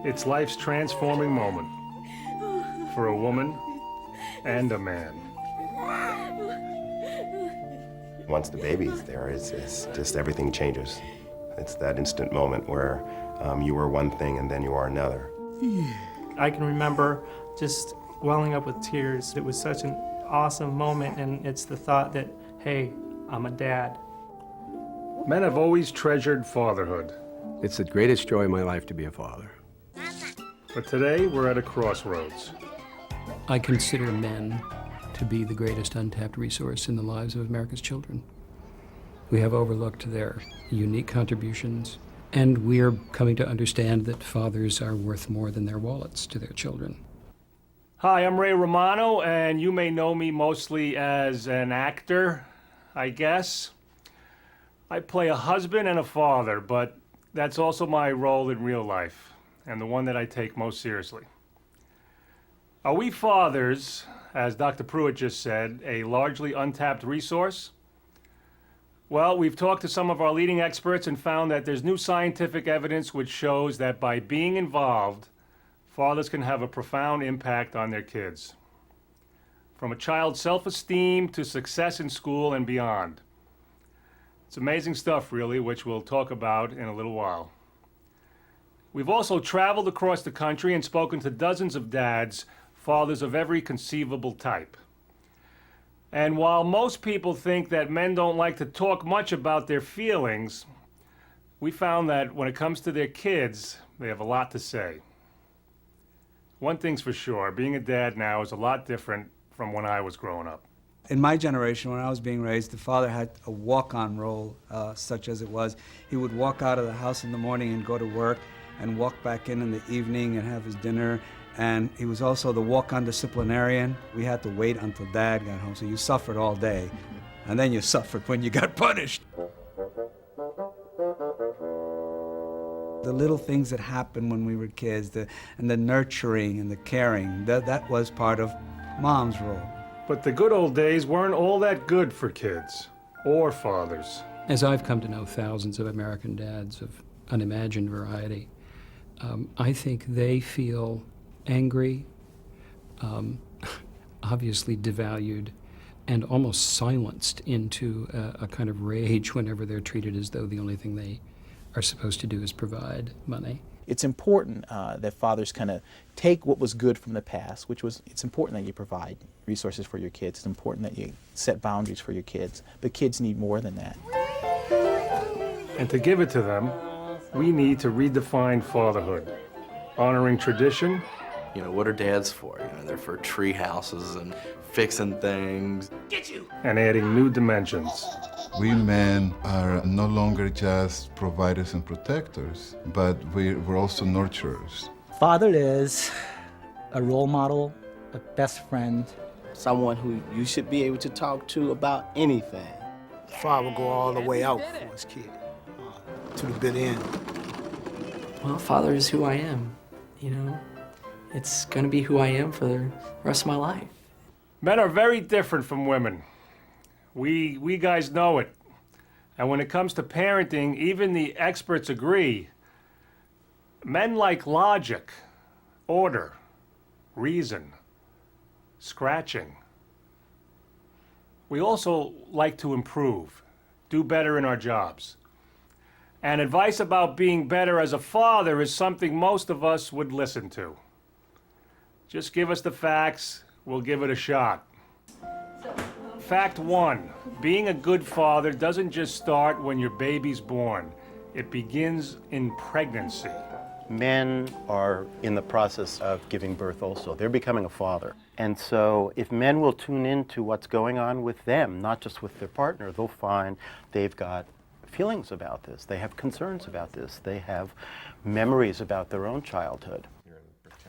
It's life's transforming moment for a woman and a man. Once the baby's there, it's just everything changes. It's that instant moment where you were one thing and then you are another. I can remember just welling up with tears. It was such an awesome moment, and it's the thought that, hey, I'm a dad. Men have always treasured fatherhood. It's the greatest joy in my life to be a father. But today, we're at a crossroads. I consider men to be the greatest untapped resource in the lives of America's children. We have overlooked their unique contributions, and we're coming to understand that fathers are worth more than their wallets to their children. Hi, I'm Ray Romano, and you may know me mostly as an actor, I guess. I play a husband and a father, but that's also my role in real life, and the one that I take most seriously. Are we fathers, as Dr. Pruitt just said, a largely untapped resource? Well, we've talked to some of our leading experts and found that there's new scientific evidence which shows that by being involved, fathers can have a profound impact on their kids. From a child's self-esteem to success in school and beyond. It's amazing stuff, really, which we'll talk about in a little while. We've also traveled across the country and spoken to dozens of dads, fathers of every conceivable type. And while most people think that men don't like to talk much about their feelings, we found that when it comes to their kids, they have a lot to say. One thing's for sure, being a dad now is a lot different from when I was growing up. In my generation, when I was being raised, the father had a walk-on role, such as it was. He would walk out of the house in the morning and go to work, and walk back in the evening and have his dinner. And he was also the walk-on disciplinarian. We had to wait until Dad got home, so you suffered all day. And then you suffered when you got punished. The little things that happened when we were kids, and the nurturing and the caring, that was part of Mom's role. But the good old days weren't all that good for kids or fathers. As I've come to know thousands of American dads of unimagined variety, I think they feel angry, obviously devalued, and almost silenced into a kind of rage whenever they're treated as though the only thing they are supposed to do is provide money. It's important that fathers kind of take what was good from the past, which was, it's important that you provide resources for your kids. It's important that you set boundaries for your kids, but kids need more than that. And to give it to them, we need to redefine fatherhood, honoring tradition. You know, what are dads for? You know, they're for tree houses and fixing things. Get you! And adding new dimensions. We men are no longer just providers and protectors, but we're also nurturers. Father is a role model, a best friend. Someone who you should be able to talk to about anything. Father will go all the way out for his kid, to the bitter end. Well, father is who I am, you know? It's gonna be who I am for the rest of my life. Men are very different from women. We guys know it. And when it comes to parenting, even the experts agree. Men like logic, order, reason, scratching. We also like to improve, do better in our jobs. And advice about being better as a father is something most of us would listen to. Just give us the facts, we'll give it a shot. Fact one, being a good father doesn't just start when your baby's born. It begins in pregnancy. Men are in the process of giving birth also. They're becoming a father. And so if men will tune into what's going on with them, not just with their partner, they'll find they've got feelings about this. They have concerns about this. They have memories about their own childhood.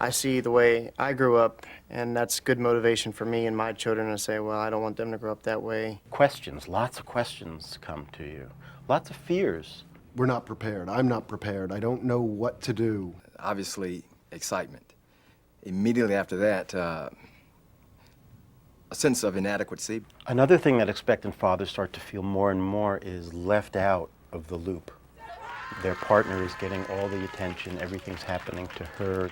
I see the way I grew up, and that's good motivation for me and my children to say, well, I don't want them to grow up that way. Questions, lots of questions come to you. Lots of fears. We're not prepared. I'm not prepared. I don't know what to do. Obviously, excitement. Immediately after that, a sense of inadequacy. Another thing that expectant fathers start to feel more and more is left out of the loop. their partner is getting all the attention, everything's happening to her.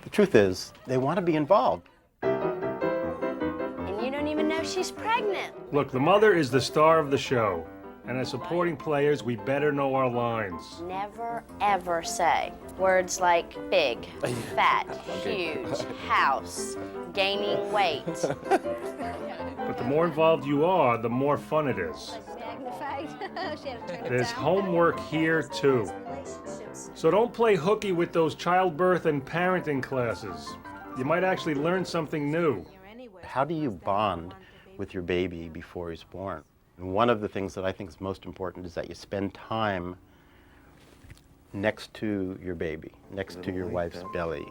The truth is, they want to be involved. And you don't even know she's pregnant. Look, the mother is the star of the show. And as supporting players, we better know our lines. Never, ever say words like big, fat, huge, house, gaining weight. But the more involved you are, the more fun it is. There's homework here, too. So don't play hooky with those childbirth and parenting classes. You might actually learn something new. How do you bond with your baby before he's born? And one of the things that I think is most important is that you spend time next to your baby, next to your wife's belly.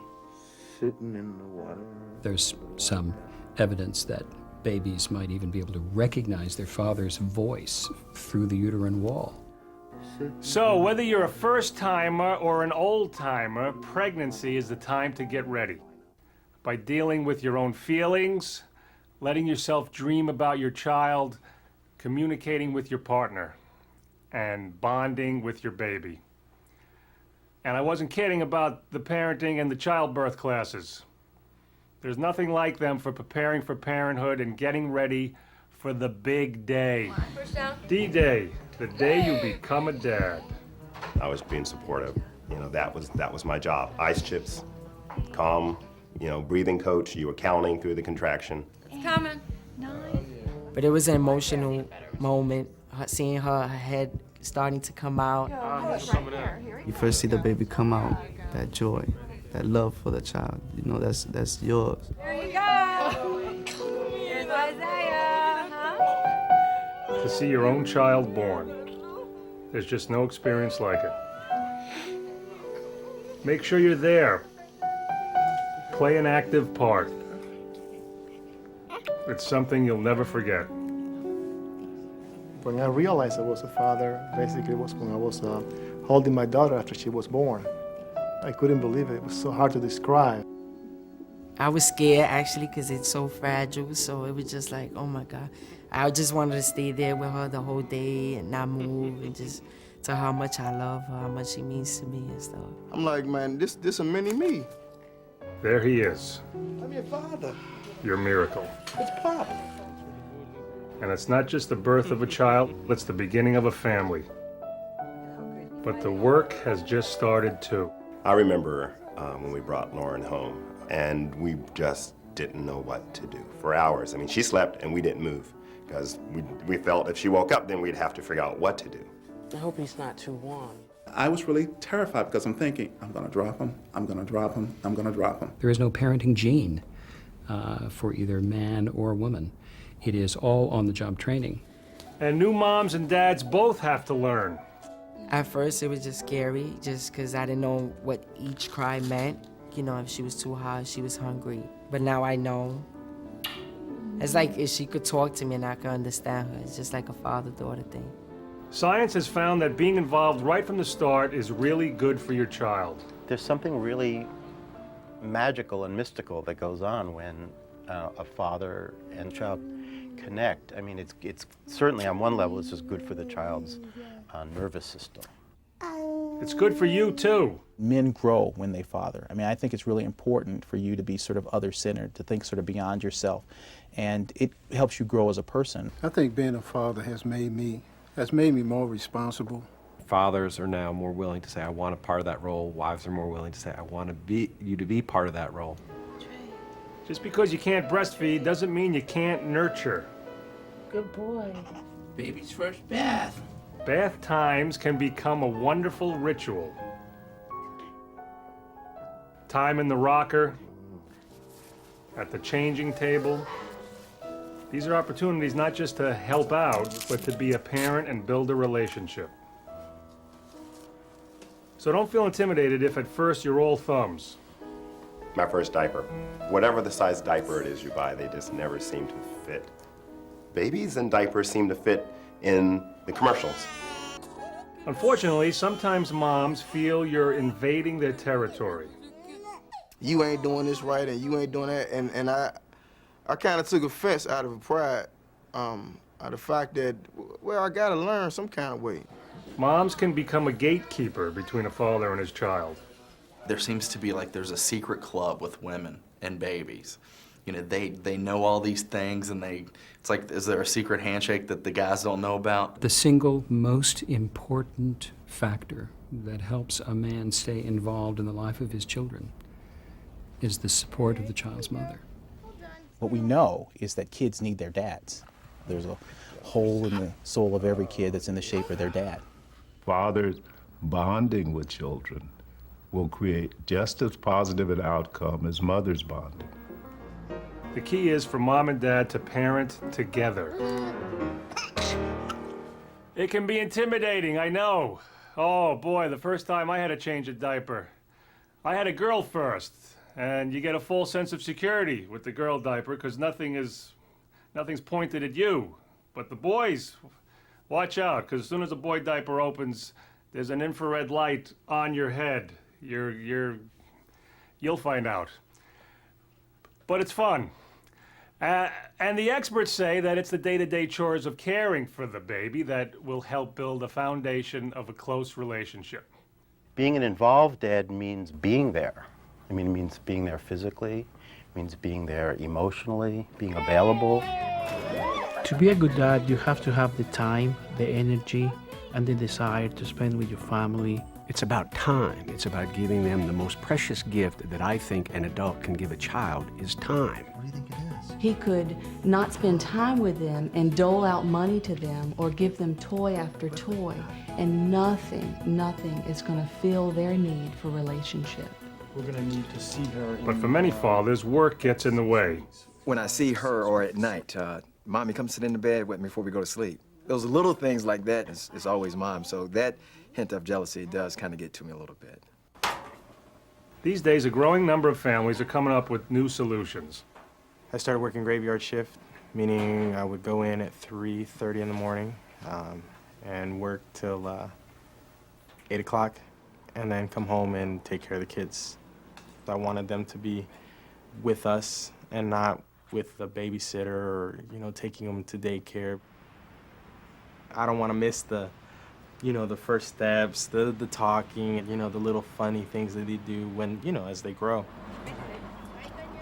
Sitting in the water. There's some evidence that babies might even be able to recognize their father's voice through the uterine wall. So whether you're a first-timer or an old-timer, pregnancy is the time to get ready. By dealing with your own feelings, letting yourself dream about your child, communicating with your partner, and bonding with your baby. And I wasn't kidding about the parenting and the childbirth classes. There's nothing like them for preparing for parenthood and getting ready for the big day. D-Day, the day you become a dad. I was being supportive. You know, that was my job. Ice chips, calm, breathing coach. You were counting through the contraction. It's coming. But it was an emotional moment, seeing her head starting to come out. You first see the baby come out, that joy, that love for the child. You know, that's yours. There you go. Here's Isaiah. Huh? To see your own child born, there's just no experience like it. Make sure you're there. Play an active part. It's something you'll never forget. When I realized I was a father, basically was when I was holding my daughter after she was born. I couldn't believe it. It was so hard to describe. I was scared, actually, because it's so fragile, so it was just like, oh my God. I just wanted to stay there with her the whole day and not move and just tell her how much I love her, how much she means to me and stuff. I'm like, man, this a mini me. There he is, I'm your father. your miracle. It's Pop. And it's not just the birth of a child, it's the beginning of a family. But the work has just started too. I remember when we brought Lauren home, and we just didn't know what to do for hours. I mean, she slept and we didn't move because we felt if she woke up, then we'd have to figure out what to do. I hope he's not too warm. I was really terrified because I'm thinking, I'm gonna drop him, I'm gonna drop him, I'm gonna drop him. There is no parenting gene for either man or woman. It is all on-the-job training. And new moms and dads both have to learn. At first, it was just scary, just because I didn't know what each cry meant. You know, if she was too hot, if she was hungry. But now I know. It's like if she could talk to me and I could understand her. It's just like a father-daughter thing. Science has found that being involved right from the start is really good for your child. There's something really magical and mystical that goes on when a father and child connect. I mean, it's certainly on one level, it's just good for the child's nervous system. It's good for you too. Men grow when they father. I mean, I think it's really important for you to be sort of other-centered, to think sort of beyond yourself, and it helps you grow as a person. I think being a father has made me more responsible. Fathers are now more willing to say, I want a part of that role. Wives are more willing to say, I want you to be part of that role. Just because you can't breastfeed doesn't mean you can't nurture. Good boy. Baby's first bath. Bath times can become a wonderful ritual. Time in the rocker, at the changing table. These are opportunities not just to help out, but to be a parent and build a relationship. So don't feel intimidated if at first you're all thumbs. My first diaper, whatever the size diaper it is you buy, they just never seem to fit. Babies and diapers seem to fit in the commercials. Unfortunately, sometimes moms feel you're invading their territory. You ain't doing this right and you ain't doing that. And I kind of took offense out of pride, out of the fact that, well, I got to learn some kind of way. Moms can become a gatekeeper between a father and his child. There seems to be like there's a secret club with women and babies. You know, they know all these things, and it's like, is there a secret handshake that the guys don't know about? The single most important factor that helps a man stay involved in the life of his children is the support of the child's mother. What we know is that kids need their dads. There's a hole in the soul of every kid that's in the shape of their dad. Fathers bonding with children will create just as positive an outcome as mothers bonding. The key is for mom and dad to parent together. It can be intimidating, I know. Oh boy, the first time I had to change a diaper. I had a girl first, and you get a full sense of security with the girl diaper because nothing's pointed at you. But the boys, watch out, because as soon as a boy diaper opens, there's an infrared light on your head. You'll find out. But it's fun. And the experts say that it's the day-to-day chores of caring for the baby that will help build a foundation of a close relationship. Being an involved dad means being there. I mean, it means being there physically, it means being there emotionally, being available. To be a good dad, you have to have the time, the energy, and the desire to spend with your family. It's about time. It's about giving them the most precious gift that I think an adult can give a child is time. What do you think it is? He could not spend time with them and dole out money to them or give them toy after toy, and nothing is going to fill their need for relationship. We're going to need to see her. But for many fathers, work gets in the way. When I see her or at night, Mommy, come sit in the bed with me before we go to sleep. Those little things like that is always Mom, so that hint of jealousy does kind of get to me a little bit. These days, a growing number of families are coming up with new solutions. I started working graveyard shift, meaning I would go in at 3:30 in the morning and work till 8 o'clock, and then come home and take care of the kids. I wanted them to be with us and not with a babysitter or, taking them to daycare. I don't want to miss the first steps, the talking, the little funny things that they do when, as they grow.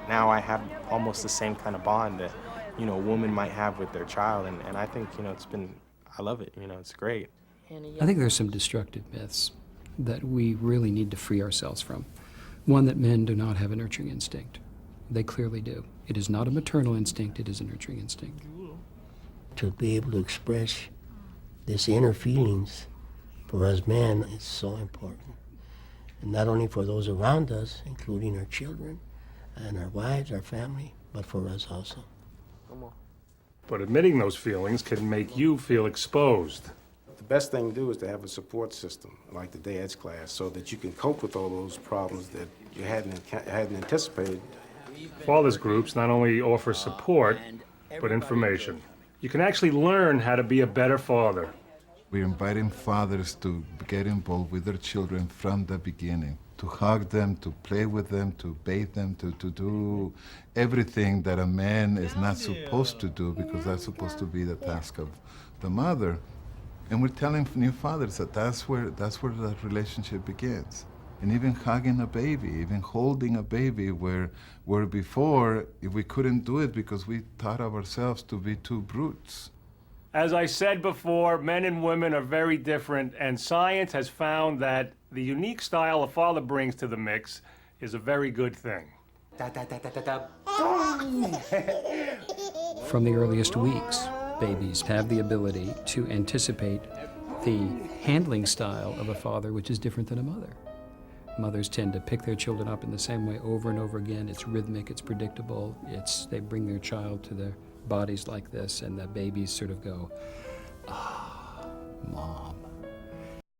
Now I have almost the same kind of bond that, a woman might have with their child, and I think, I love it, it's great. I think there's some destructive myths that we really need to free ourselves from. One, that men do not have a nurturing instinct. They clearly do. It is not a maternal instinct, it is a nurturing instinct. To be able to express this inner feelings for us men is so important. And not only for those around us, including our children and our wives, our family, but for us also. But admitting those feelings can make you feel exposed. The best thing to do is to have a support system like the dad's class so that you can cope with all those problems that you hadn't anticipated. Fathers groups not only offer support, but information. You can actually learn how to be a better father. We're inviting fathers to get involved with their children from the beginning, to hug them, to play with them, to bathe them, to do everything that a man is not supposed to do, because that's supposed to be the task of the mother. And we're telling new fathers that that's where that relationship begins. And even hugging a baby, even holding a baby, where before we couldn't do it because we thought of ourselves to be two brutes. As I said before, men and women are very different, and science has found that the unique style a father brings to the mix is a very good thing. From the earliest weeks, babies have the ability to anticipate the handling style of a father, which is different than a mother. Mothers tend to pick their children up in the same way over and over again. It's rhythmic, it's predictable, they bring their child to their bodies like this, and the babies sort of go, ah, Mom.